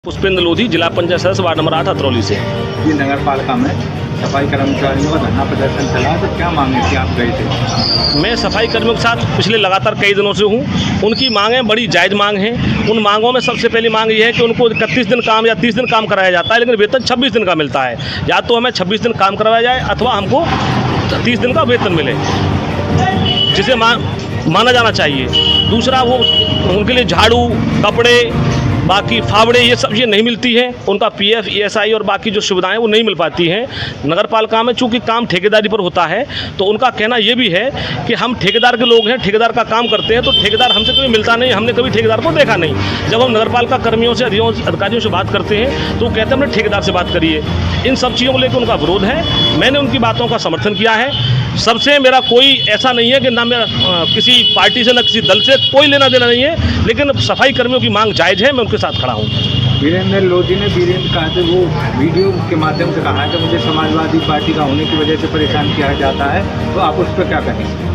पुष्पेंद्र लोधी, जिला पंचायत सदस्य, ward number 8 Atrauli से। ये नगर पालिका में सफाई कर्मचारियों का धरना प्रदर्शन चला, तो क्या मांगे थी, आप गए थे? मैं सफाई कर्मियों के साथ पिछले लगातार कई दिनों से हूँ। उनकी मांगें बड़ी जायज़ मांग हैं। उन मांगों में सबसे पहली मांग ये है कि उनको 31 दिन काम या 30 दिन काम कराया जाता है, लेकिन वेतन 26 दिन का मिलता है। या तो हमें 26 दिन काम करवाया जाए अथवा हमको 30 दिन का वेतन मिले, जिसे माना जाना चाहिए। दूसरा, वो उनके लिए झाड़ू, कपड़े, बाकी फावड़े, ये सब चीज़ें नहीं मिलती हैं। उनका पीएफ, ईएसआई और बाकी जो सुविधाएं वो नहीं मिल पाती हैं। नगर पालिका में चूँकि काम ठेकेदारी पर होता है, तो उनका कहना ये भी है कि हम ठेकेदार के लोग हैं, ठेकेदार का काम करते हैं, तो ठेकेदार हमसे कभी मिलता नहीं, हमने कभी ठेकेदार को देखा नहीं। जब हम नगर पालिका कर्मियों से, अधिकारियों से बात करते हैं, तो वो कहते हैं हमने ठेकेदार से बात करिए। इन सब चीज़ों को लेकर उनका विरोध है। मैंने उनकी बातों का समर्थन किया है। सबसे मेरा कोई ऐसा नहीं है कि ना मेरा किसी पार्टी से, ना किसी दल से कोई लेना देना नहीं है, लेकिन सफाई कर्मियों की मांग जायज़ है, मैं उनके साथ खड़ा हूँ। वीरेंद्र लोधी ने कहा था, वो वीडियो के माध्यम से कहा है कि मुझे समाजवादी पार्टी का होने की वजह से परेशान किया जाता है, तो आप उस पर क्या कहेंगे?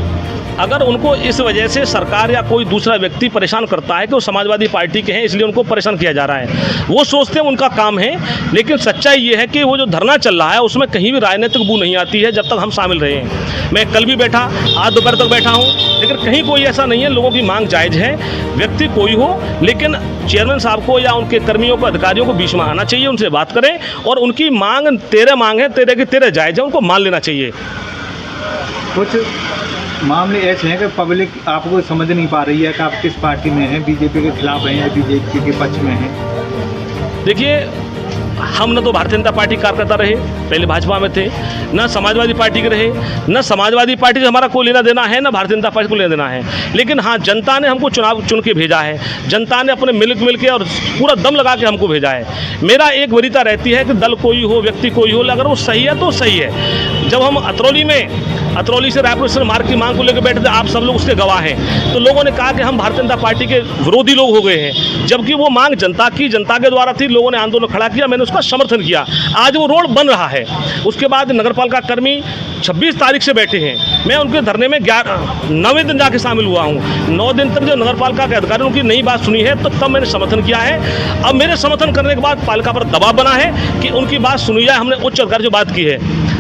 अगर उनको इस वजह से सरकार या कोई दूसरा व्यक्ति परेशान करता है कि वो समाजवादी पार्टी के हैं इसलिए उनको परेशान किया जा रहा है, वो सोचते हैं उनका काम है। लेकिन सच्चाई ये है कि वो जो धरना चल रहा है उसमें कहीं भी राजनीतिक बू नहीं आती है जब तक हम शामिल रहे हैं। मैं कल भी बैठा, आज दोपहर तक बैठा हूँ, लेकिन कहीं कोई ऐसा नहीं है। लोगों की मांग जायज़ है, व्यक्ति कोई हो, लेकिन चेयरमैन साहब को या उनके कर्मियों को, अधिकारियों को बीच में आना चाहिए, उनसे बात करें और उनकी मांग तेरे मांग है, तेरे की तेरे जायज़ है, उनको मान लेना चाहिए। कुछ मामले ऐसे हैं कि पब्लिक आपको समझ नहीं पा रही है कि आप किस पार्टी में हैं, बीजेपी के खिलाफ हैं या बीजेपी के पक्ष में हैं। देखिए, हम न तो भारतीय जनता पार्टी कार्यकर्ता रहे, पहले भाजपा में थे, न समाजवादी पार्टी के रहे, न समाजवादी पार्टी से हमारा कोई लेना देना है, न भारतीय जनता पार्टी को लेना देना है। लेकिन हाँ, जनता ने हमको चुन के भेजा है। जनता ने अपने मिल के और पूरा दम लगा के हमको भेजा है। मेरा एक वरीयता रहती है कि दल कोई हो, व्यक्ति कोई हो, अगर वो सही है तो सही है। जब हम अतरौली से रायपुर स्टेशन मार्ग की मांग को लेकर बैठे थे, आप सब लोग उसके गवाह हैं, तो लोगों ने कहा कि हम भारतीय जनता पार्टी के विरोधी लोग हो गए हैं, जबकि वो मांग जनता के द्वारा थी। लोगों ने आंदोलन खड़ा किया, मैंने उसका समर्थन किया। आज वो रोड बन रहा है। उसके बाद नगरपालिका कर्मी 26 तारीख से बैठे हैं। मैं उनके धरने में 9वें दिन जाके शामिल हुआ हूँ। 9 दिन तक जो नगरपालिका के अधिकारियों की नई बात सुनी है, तो तब मैंने समर्थन किया है। अब मेरे समर्थन करने के बाद पालिका पर दबाव बना है कि उनकी बात सुनी जाए। हमने उच्च अधिकारी से बात की है,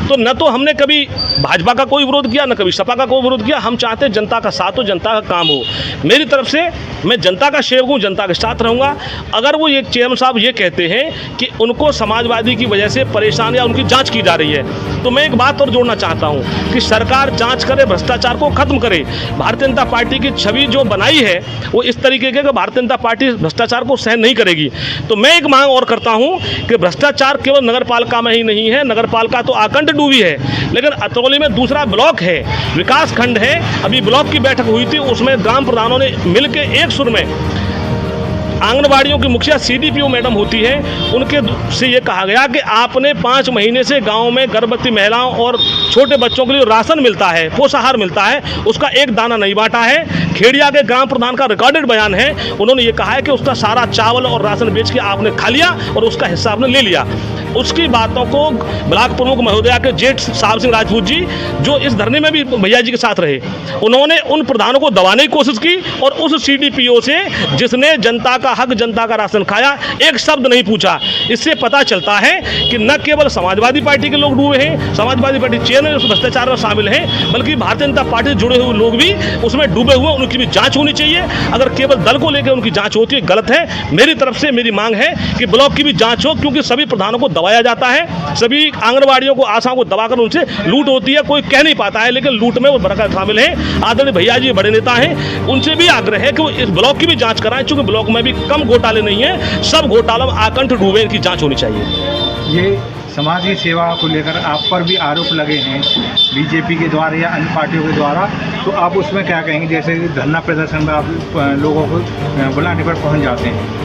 तो न तो हमने कभी भाजपा का कोई विरोध किया, न कभी सपा का कोई विरोध किया। हम चाहते हैं जनता का साथ हो, जनता का काम हो। मेरी तरफ से मैं जनता का सेवक हूँ, जनता के साथ रहूँगा। अगर वो एक चेयरमैन साहब ये कहते हैं कि उनको समाजवादी की वजह से परेशान या उनकी जांच की जा रही है, तो मैं एक बात और जोड़ना चाहता हूँ कि सरकार जांच करे, भ्रष्टाचार को खत्म करे। भारतीय जनता पार्टी की छवि जो बनाई है वो इस तरीके के कि भारतीय जनता पार्टी भ्रष्टाचार को सहन नहीं करेगी। तो मैं एक मांग और करता हूँ कि भ्रष्टाचार केवल नगर पालिका में ही नहीं है, नगर पालिका तो आकंठ डूबी है, लेकिन अतरौली में दूसरा ब्लॉक है, विकास खंड है। अभी ब्लॉक की बैठक हुई थी, उसमें ग्राम प्रधानों ने मिलकर एक सुर में, आंगनबाड़ियों की मुखिया सीडीपीओ मैडम होती है, उनके से ये कहा गया कि आपने 5 महीने से गांव में गर्भवती महिलाओं और छोटे बच्चों के लिए राशन मिलता है, पोषाहार मिलता है, उसका एक दाना नहीं बांटा है। खेड़िया के ग्राम प्रधान का रिकॉर्डेड बयान है, उन्होंने ये कहा है कि उसका सारा चावल और राशन बेच के आपने खा लिया और उसका हिस्सा आपने ले लिया। उसकी बातों को ब्लॉक प्रमुख महोदया के जेठ साहब सिंह राजपूत जी, जो इस धरने में भी भैया जी के साथ रहे, उन्होंने उन प्रधानों को दबाने की कोशिश की और उस सीडीपीओ से, जिसने जनता का हक, जनता का राशन खाया, एक शब्द नहीं पूछा। इससे पता चलता है कि न केवल समाजवादी पार्टी के लोग डूबे हैं, समाजवादी पार्टी चेयरमैन उस भ्रष्टाचार में शामिल हैं, बल्कि भारतीय जनता पार्टी से जुड़े हुए लोग भी उसमें डूबे हुए, उनकी भी जांच होनी चाहिए। अगर केवल दल को लेकर उनकी जांच होती है, गलत है। मेरी तरफ से मेरी मांग है कि ब्लॉक की भी जांच हो, क्योंकि सभी प्रधानों को दबाया जाता है, सभी आंगनबाड़ियों को, आशाओं को दबाकर उनसे लूट होती है। कोई कह नहीं पाता है, लेकिन लूट में वो बड़ा शामिल है। आदरणीय भैया जी बड़े नेता हैं, उनसे भी आग्रह है कि वो इस ब्लॉक की भी जांच कराएं, क्योंकि ब्लॉक में भी कम घोटाले नहीं है, सब घोटालों में आकंठ डूबे, इनकी जांच होनी चाहिए। ये समाज की सेवा को लेकर आप पर भी आरोप लगे हैं बीजेपी के द्वारा या अन्य पार्टियों के द्वारा, तो आप उसमें क्या कहेंगे? जैसे धरना प्रदर्शन में आप लोगों को बुलाने पर पहुंच जाते हैं,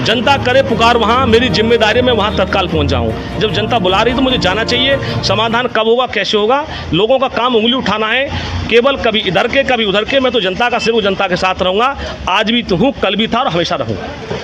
जनता करे पुकार, वहाँ मेरी जिम्मेदारी में वहाँ तत्काल पहुँच जाऊँ। जब जनता बुला रही तो मुझे जाना चाहिए। समाधान कब होगा, कैसे होगा, लोगों का काम उंगली उठाना है, केवल कभी इधर के कभी उधर के। मैं तो जनता का सेवक, जनता के साथ रहूँगा। आज भी तो हूँ, कल भी था और हमेशा रहूँगा।